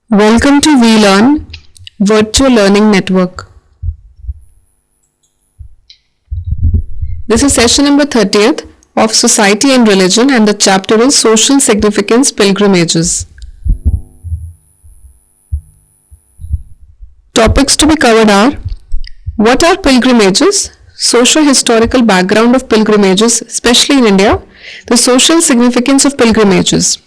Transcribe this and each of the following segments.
Welcome to VLearn Virtual Learning Network. This is session number 30th of Society and Religion, and the chapter is Social Significance Pilgrimages. Topics to be covered are: what are pilgrimages? Socio-historical background of pilgrimages, especially in India. The social significance of pilgrimages.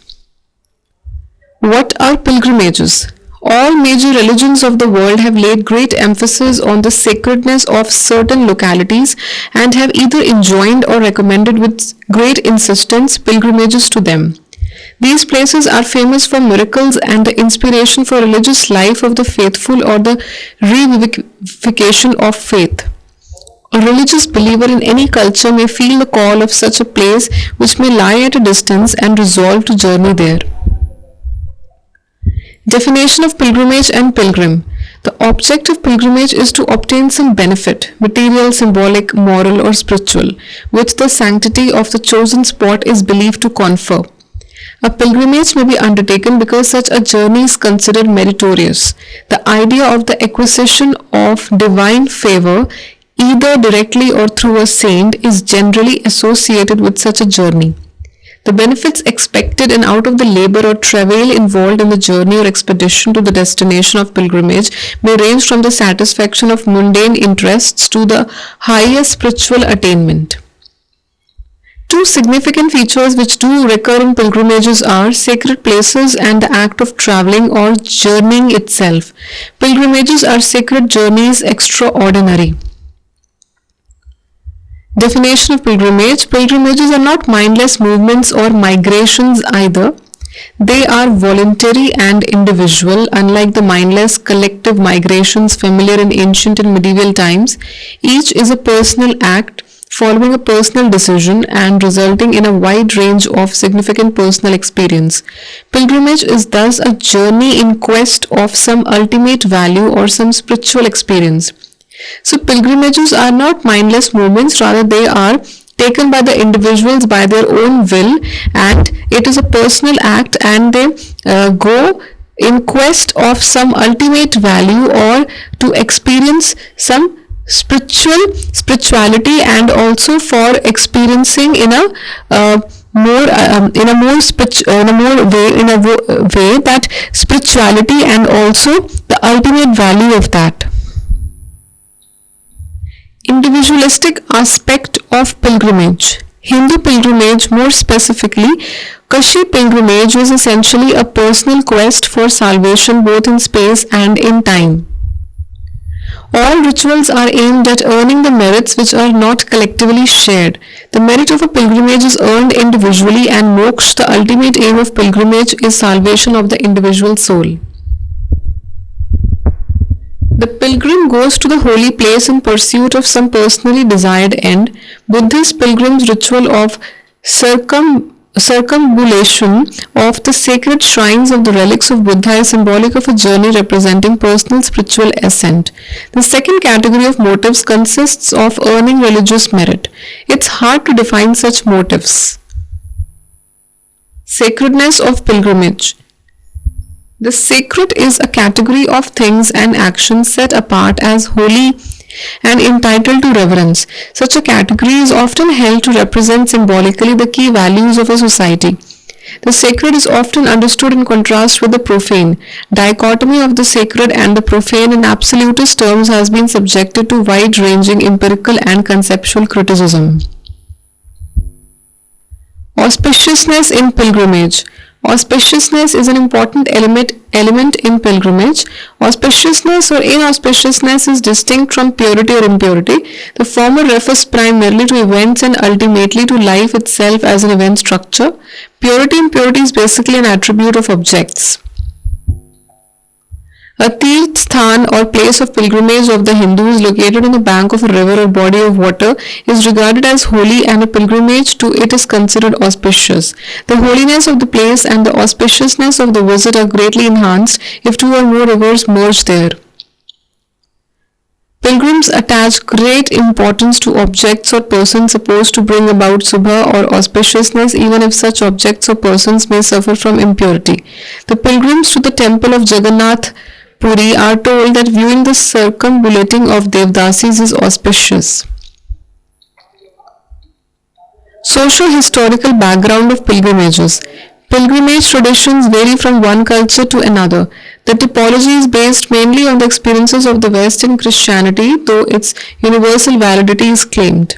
What are pilgrimages? All major religions of the world have laid great emphasis on the sacredness of certain localities and have either enjoined or recommended with great insistence pilgrimages to them. These places are famous for miracles and the inspiration for religious life of the faithful or the revivification of faith. A religious believer in any culture may feel the call of such a place which may lie at a distance and resolve to journey there. Definition of pilgrimage and pilgrim. The object of pilgrimage is to obtain some benefit, material, symbolic, moral or spiritual, which the sanctity of the chosen spot is believed to confer. A pilgrimage may be undertaken because such a journey is considered meritorious. The idea of the acquisition of divine favor, either directly or through a saint, is generally associated with such a journey. The benefits expected and out of the labor or travail involved in the journey or expedition to the destination of pilgrimage may range from the satisfaction of mundane interests to the higher spiritual attainment. Two significant features which do recur in pilgrimages are sacred places and the act of traveling or journeying itself. Pilgrimages are sacred journeys extraordinary. Definition of pilgrimage. Pilgrimages are not mindless movements or migrations either. They are voluntary and individual, unlike the mindless collective migrations familiar in ancient and medieval times. Each is a personal act following a personal decision and resulting in a wide range of significant personal experience. Pilgrimage is thus a journey in quest of some ultimate value or some spiritual experience. So pilgrimages are not mindless movements, rather they are taken by the individuals by their own will, and it is a personal act, and they go in quest of some ultimate value or to experience some spirituality, and also for experiencing in a way that spirituality and also the ultimate value of that. Individualistic aspect of pilgrimage. Hindu pilgrimage, more specifically, Kashi pilgrimage, was essentially a personal quest for salvation both in space and in time. All rituals are aimed at earning the merits which are not collectively shared. The merit of a pilgrimage is earned individually, and moksha, the ultimate aim of pilgrimage, is salvation of the individual soul. The pilgrim goes to the holy place in pursuit of some personally desired end. Buddhist pilgrims' ritual of circumambulation of the sacred shrines of the relics of Buddha is symbolic of a journey representing personal spiritual ascent. The second category of motives consists of earning religious merit. It's hard to define such motives. Sacredness of pilgrimage. The sacred is a category of things and actions set apart as holy and entitled to reverence. Such a category is often held to represent symbolically the key values of a society. The sacred is often understood in contrast with the profane. Dichotomy of the sacred and the profane in absolutist terms has been subjected to wide-ranging empirical and conceptual criticism. Auspiciousness in pilgrimage. Auspiciousness is an important element in pilgrimage. Auspiciousness or inauspiciousness is distinct from purity or impurity. The former refers primarily to events and ultimately to life itself as an event structure. Purity and impurity is basically an attribute of objects. A Tirth Sthan or place of pilgrimage of the Hindus located on the bank of a river or body of water is regarded as holy, and a pilgrimage to it is considered auspicious. The holiness of the place and the auspiciousness of the visit are greatly enhanced if two or more rivers merge there. Pilgrims attach great importance to objects or persons supposed to bring about Subha or auspiciousness, even if such objects or persons may suffer from impurity. The pilgrims to the temple of Jagannath Puri are told that viewing the circumambulating of Devdasis is auspicious. Socio-historical background of pilgrimages. Pilgrimage traditions vary from one culture to another. The typology is based mainly on the experiences of the West in Christianity, though its universal validity is claimed.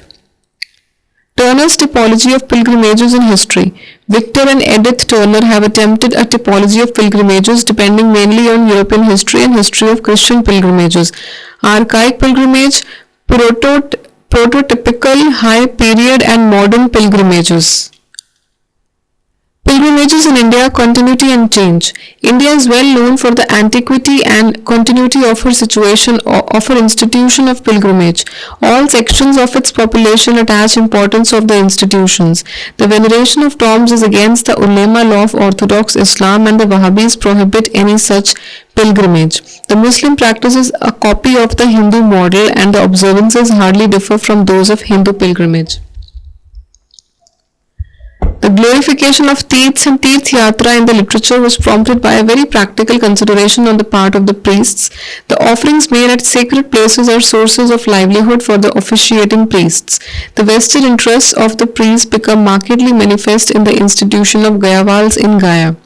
Turner's typology of pilgrimages in history. Victor and Edith Turner have attempted a typology of pilgrimages depending mainly on European history and history of Christian pilgrimages. Archaic pilgrimage, prototypical, high period and modern pilgrimages. Pilgrimages in India, continuity and change. India is well known for the antiquity and continuity of her situation of her institution of pilgrimage. All sections of its population attach importance of the institutions. The veneration of tombs is against the ulema law of Orthodox Islam, and the Wahhabis prohibit any such pilgrimage. The Muslim practices a copy of the Hindu model, and the observances hardly differ from those of Hindu pilgrimage. The glorification of Tirths and Tirth Yatra in the literature was prompted by a very practical consideration on the part of the priests. The offerings made at sacred places are sources of livelihood for the officiating priests. The vested interests of the priests become markedly manifest in the institution of Gayavals in Gaya.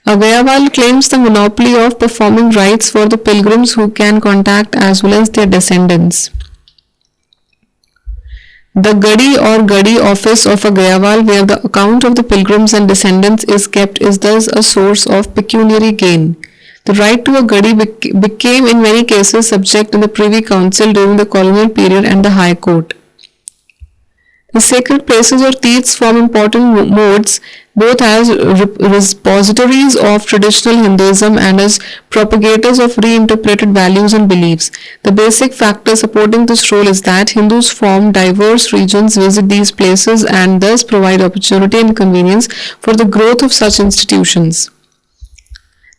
A Gayaval claims the monopoly of performing rites for the pilgrims who can contact as well as their descendants. The Gadi or Gadi office of a Gayaval, where the account of the pilgrims and descendants is kept, is thus a source of pecuniary gain. The right to a Gadi became in many cases subject in the Privy Council during the colonial period and the High Court. The sacred places or Tirths form important modes both as repositories of traditional Hinduism and as propagators of reinterpreted values and beliefs. The basic factor supporting this role is that Hindus from diverse regions visit these places and thus provide opportunity and convenience for the growth of such institutions.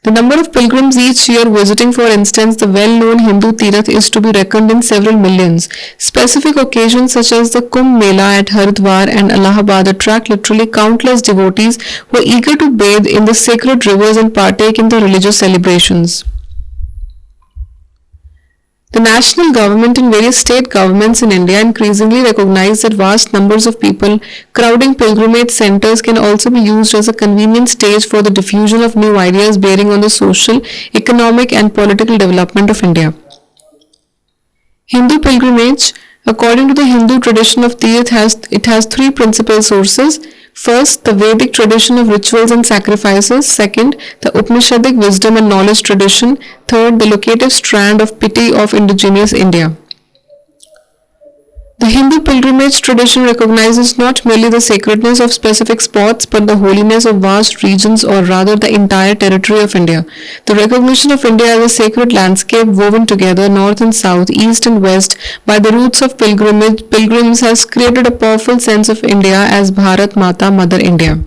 The number of pilgrims each year visiting, for instance, the well-known Hindu Tirth is to be reckoned in several millions. Specific occasions such as the Kumbh Mela at Haridwar and Allahabad attract literally countless devotees who are eager to bathe in the sacred rivers and partake in the religious celebrations. The national government and various state governments in India increasingly recognize that vast numbers of people crowding pilgrimage centers can also be used as a convenient stage for the diffusion of new ideas bearing on the social, economic and political development of India. Hindu pilgrimage, according to the Hindu tradition of Tirth, has three principal sources. First, the Vedic tradition of rituals and sacrifices. Second, the Upanishadic wisdom and knowledge tradition. Third, the locative strand of piety of indigenous India. The Hindu pilgrimage tradition recognizes not merely the sacredness of specific spots but the holiness of vast regions, or rather the entire territory of India. The recognition of India as a sacred landscape woven together north and south, east and west by the roots of pilgrims has created a powerful sense of India as Bharat Mata, Mother India.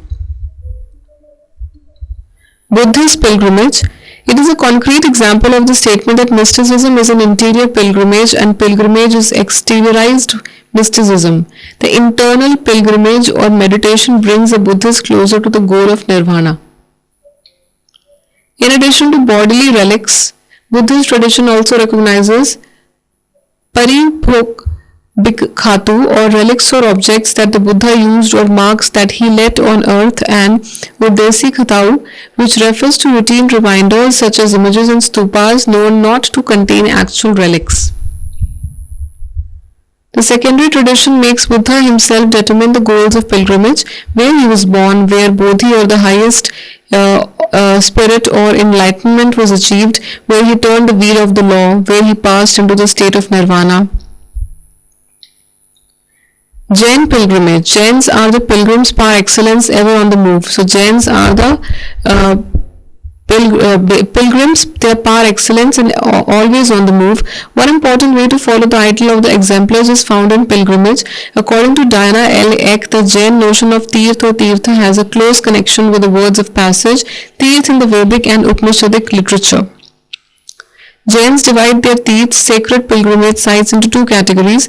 Buddhist pilgrimage. It is a concrete example of the statement that mysticism is an interior pilgrimage and pilgrimage is exteriorized mysticism. The internal pilgrimage or meditation brings a Buddhist closer to the goal of nirvana. In addition to bodily relics, Buddhist tradition also recognizes paribhok khatu, or relics or objects that the Buddha used or marks that he left on earth, and udesi khatau, which refers to routine reminders such as images and stupas known not to contain actual relics. The secondary tradition makes Buddha himself determine the goals of pilgrimage, where he was born, where Bodhi or the highest spirit or enlightenment was achieved, where he turned the wheel of the law, where he passed into the state of nirvana. Jain pilgrimage. Jains are the pilgrims par excellence ever on the move. So Jains are the pilgrims, they are par excellence and always on the move. One important way to follow the ideal of the exemplars is found in pilgrimage. According to Diana L. Eck, the Jain notion of Tirth or Tirtha has a close connection with the words of passage, Tirth in the Vedic and Upanishadic literature. Jains divide their sacred pilgrimage sites into two categories: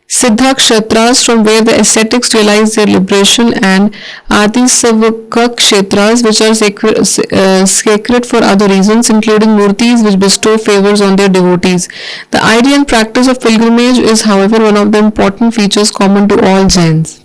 Siddha Kshetras, from where the ascetics realize their liberation, and Adisavaka Kshetras, which are sacred for other reasons, including murtis which bestow favors on their devotees. The idea and practice of pilgrimage is, however, one of the important features common to all Jains.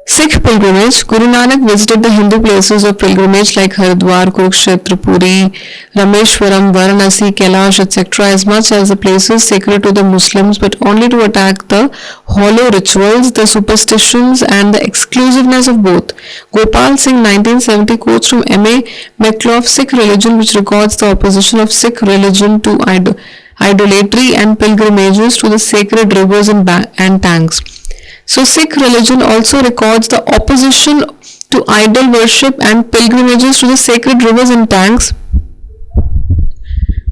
Sikh pilgrimage. Guru Nanak visited the Hindu places of pilgrimage like Haridwar, Kurukshetra, Puri, Rameshwaram, Varanasi, Kailash, etc. as much as the places sacred to the Muslims, but only to attack the hollow rituals, the superstitions and the exclusiveness of both. Gopal Singh 1970 quotes from M.A. McClough, Sikh Religion, which records the opposition of Sikh religion to idolatry and pilgrimages to the sacred rivers and tanks. So Sikh religion also records the opposition to idol worship and pilgrimages to the sacred rivers and tanks.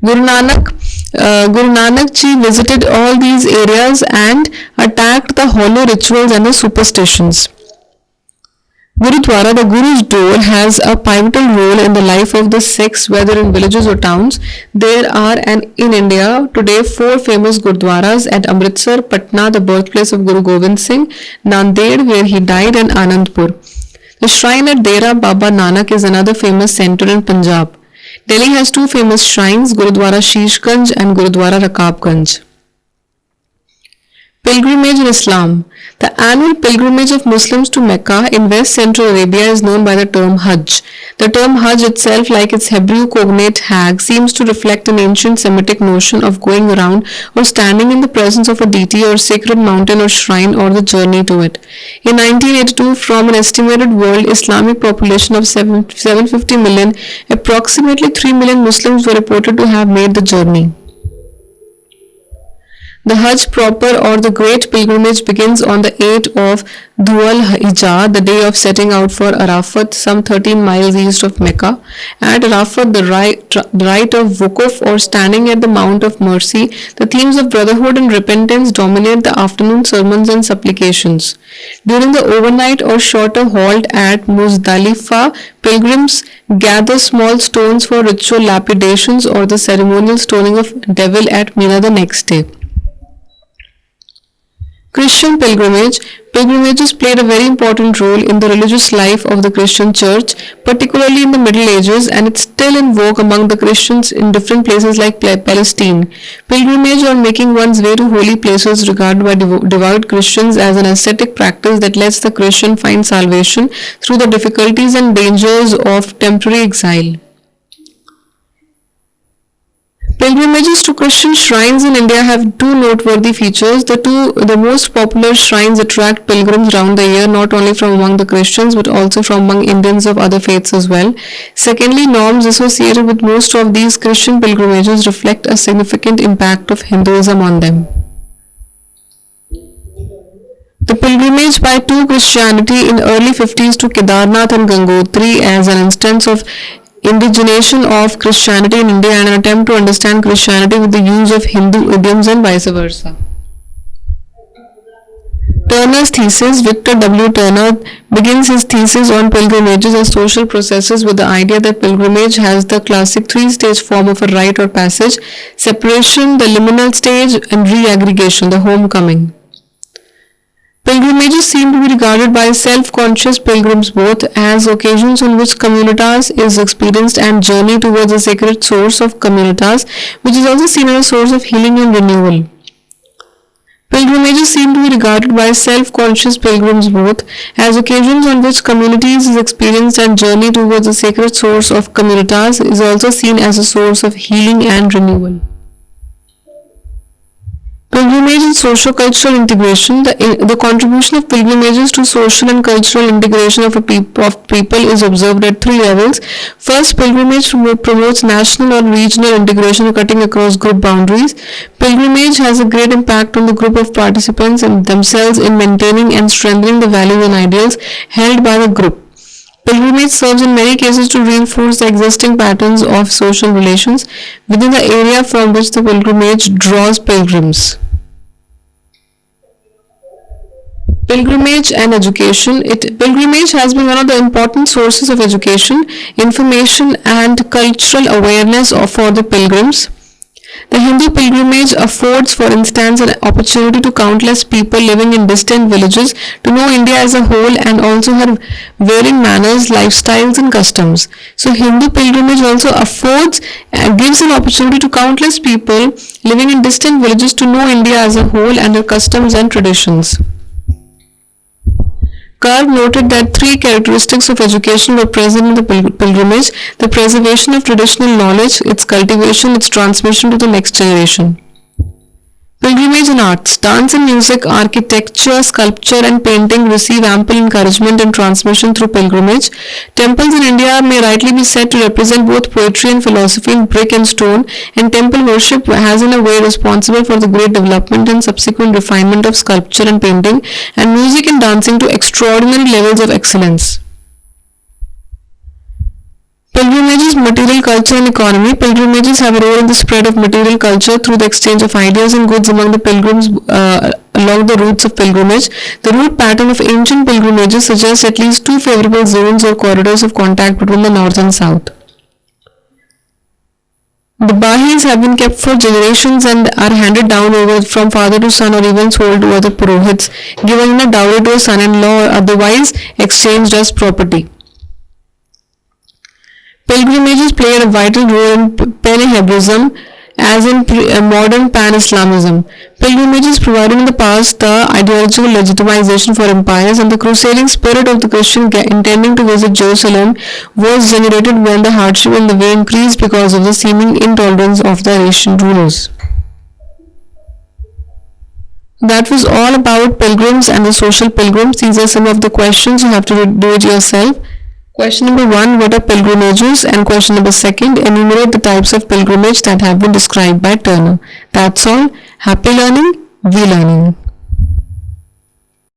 Guru Nanak Ji visited all these areas and attacked the hollow rituals and the superstitions. Gurudwara, the Guru's door, has a pivotal role in the life of the Sikhs, whether in villages or towns. There are in India today 4 famous Gurudwaras at Amritsar, Patna, the birthplace of Guru Gobind Singh, Nanded, where he died, and Anandpur. The shrine at Dera Baba Nanak is another famous center in Punjab. Delhi has 2 famous shrines, Gurudwara Shishganj and Gurudwara Rakabganj. Pilgrimage in Islam. The annual pilgrimage of Muslims to Mecca in West Central Arabia is known by the term Hajj. The term Hajj itself, like its Hebrew cognate Hag, seems to reflect an ancient Semitic notion of going around or standing in the presence of a deity or sacred mountain or shrine, or the journey to it. In 1982, from an estimated world Islamic population of 750 million, approximately 3 million Muslims were reported to have made the journey. The Hajj proper, or the Great Pilgrimage, begins on the 8th of Dhul Hijjah, the day of setting out for Arafat, some 13 miles east of Mecca. At Arafat, the rite of Wukuf, or standing at the Mount of Mercy, the themes of brotherhood and repentance dominate the afternoon sermons and supplications. During the overnight or shorter halt at Muzdalifah, pilgrims gather small stones for ritual lapidations or the ceremonial stoning of devil at Mina the next day. Christian pilgrimage. Pilgrimages played a very important role in the religious life of the Christian Church, particularly in the Middle Ages, and it's still in vogue among the Christians in different places like Palestine. Pilgrimage, or making one's way to holy places, regarded by devout Christians as an ascetic practice that lets the Christian find salvation through the difficulties and dangers of temporary exile. Pilgrimages to Christian shrines in India have 2 noteworthy features. The most popular shrines attract pilgrims round the year, not only from among the Christians but also from among Indians of other faiths as well. Secondly, norms associated with most of these Christian pilgrimages reflect a significant impact of Hinduism on them. The pilgrimage by Christianity in early 50s to Kedarnath and Gangotri as an instance of indigenation of Christianity in India and an attempt to understand Christianity with the use of Hindu idioms and vice versa. Turner's thesis. Victor W. Turner begins his thesis on pilgrimages as social processes with the idea that pilgrimage has the classic 3-stage form of a rite or passage: separation, the liminal stage, and re-aggregation, the homecoming. Pilgrimages seem to be regarded by self-conscious pilgrims both as occasions on which communitas is experienced and journey towards a sacred source of communitas, which is also seen as a source of healing and renewal. Pilgrimages seem to be regarded by self-conscious pilgrims both as occasions on which communities is experienced and journey towards a sacred source of communitas is also seen as a source of healing and renewal. Pilgrimage and socio-cultural integration. The contribution of pilgrimages to social and cultural integration of people is observed at 3 levels. First, pilgrimage promotes national or regional integration cutting across group boundaries. Pilgrimage has a great impact on the group of participants and themselves in maintaining and strengthening the values and ideals held by the group. Pilgrimage serves in many cases to reinforce the existing patterns of social relations within the area from which the pilgrimage draws pilgrims. Pilgrimage and education. Pilgrimage has been one of the important sources of education, information, and cultural awareness for the pilgrims. The Hindu pilgrimage affords, for instance, an opportunity to countless people living in distant villages to know India as a whole and also her varying manners, lifestyles, and customs. So, Hindu pilgrimage also affords and gives an opportunity to countless people living in distant villages to know India as a whole and her customs and traditions. Karp noted that three characteristics of education were present in the pilgrimage: the preservation of traditional knowledge, its cultivation, its transmission to the next generation. Pilgrimage and arts. Dance and music, architecture, sculpture and painting receive ample encouragement and transmission through pilgrimage. Temples in India may rightly be said to represent both poetry and philosophy in brick and stone, and temple worship has in a way responsible for the great development and subsequent refinement of sculpture and painting, and music and dancing to extraordinary levels of excellence. Pilgrimages, material culture and economy. Pilgrimages have a role in the spread of material culture through the exchange of ideas and goods among the pilgrims along the routes of pilgrimage. The route pattern of ancient pilgrimages suggests at least two favorable zones or corridors of contact between the north and south. The bahis have been kept for generations and are handed down over from father to son or even sold to other purohits, given in a dowry to a son-in-law or otherwise exchanged as property. Pilgrimages played a vital role in Pan-Hebraism as in modern Pan-Islamism. Pilgrimages provided in the past the ideological legitimization for empires, and the crusading spirit of the Christian intending to visit Jerusalem was generated when the hardship in the way increased because of the seeming intolerance of the Asian rulers. That was all about pilgrims and the social pilgrims. These are some of the questions. You have to do it yourself. Question number 1, what are pilgrimages? And question number 2, enumerate the types of pilgrimage that have been described by Turner. That's all. Happy learning, we learning.